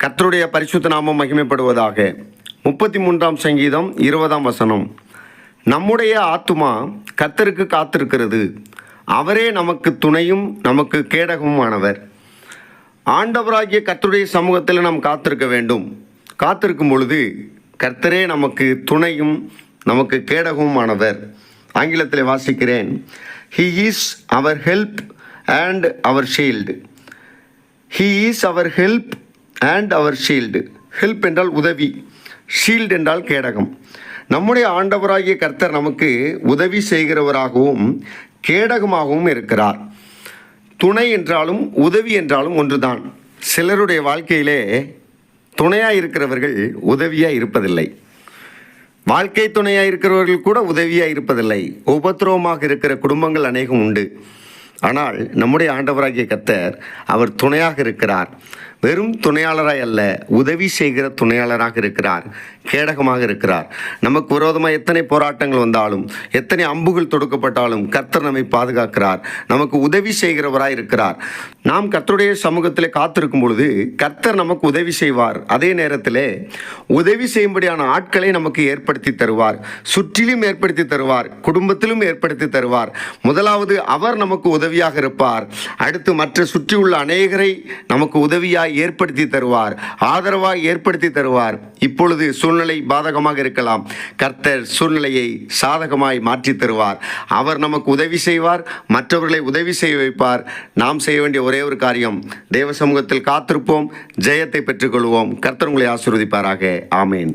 கர்த்தருடைய பரிசுத்த நாமம் மகிமைப்படுவதாக. 33ஆம் சங்கீதம் 20ஆம் வசனம். நம்முடைய ஆத்துமா கர்த்தருக்கு காத்திருக்கிறது, அவரே நமக்கு துணையும் நமக்கு கேடகமுமானவர். ஆண்டவராகிய கர்த்தருடைய சமூகத்தில் நாம் காத்திருக்க வேண்டும். காத்திருக்கும் பொழுது கர்த்தரே நமக்கு துணையும் நமக்கு கேடகமுமானவர். ஆங்கிலத்தில் வாசிக்கிறேன். He is our help and our shield. He is our help and our shield. Help என்றால் உதவி, ஷீல்டு என்றால் கேடகம். நம்முடைய ஆண்டவராகிய கர்த்தர் நமக்கு உதவி செய்கிறவராகவும் கேடகமாகவும் இருக்கிறார். துணை என்றாலும் உதவி என்றாலும் ஒன்றுதான். சிலருடைய வாழ்க்கையிலே துணையாக இருக்கிறவர்கள் உதவியாக இருப்பதில்லை. வாழ்க்கை துணையாக இருக்கிறவர்கள் கூட உதவியாக இருப்பதில்லை. உபத்திரவமாக இருக்கிற குடும்பங்கள் அநேகம் உண்டு. ஆனால் நம்முடைய ஆண்டவராகிய கர்த்தர் அவர் துணையாக இருக்கிறார். வெறும் துணையாளராய் அல்ல, உதவி செய்கிற துணையாளராக இருக்கிறார், கேடகமாக இருக்கிறார். நமக்கு விரோதமாக எத்தனை போராட்டங்கள் வந்தாலும், எத்தனை அம்புகள் தொடுக்கப்பட்டாலும் கர்த்தர் நம்மை பாதுகாக்கிறார், நமக்கு உதவி செய்கிறவராய் இருக்கிறார். நாம் கர்த்தருடைய சமூகத்தில் காத்திருக்கும் பொழுது கர்த்தர் நமக்கு உதவி செய்வார். அதே நேரத்தில் உதவி செய்யும்படியான ஆட்களை நமக்கு ஏற்படுத்தி தருவார், சுற்றிலும் ஏற்படுத்தி தருவார், குடும்பத்திலும் ஏற்படுத்தி தருவார். முதலாவது அவர் நமக்கு உதவியாக இருப்பார். அடுத்து மற்ற சுற்றியுள்ள அநேகரை நமக்கு உதவியாய் ஏற்படுத்தி தருவார், ஆதரவாய் ஏற்படுத்தி தருவார். இப்பொழுது சூழ்நிலை பாதகமாக இருக்கலாம், கர்த்தர் சூழ்நிலையை சாதகமாய் மாற்றி தருவார். அவர் நமக்கு உதவி செய்வார், மற்றவர்களை உதவி செய்ய வைப்பார். நாம் செய்ய வேண்டிய ஒரே ஒரு காரியம், தேவ சமூகத்தில் காத்திருப்போம், ஜெயத்தை பெற்றுக்கொள்வோம். கர்த்தர் உங்களை ஆசீர்வதிப்பாராக. ஆமேன்.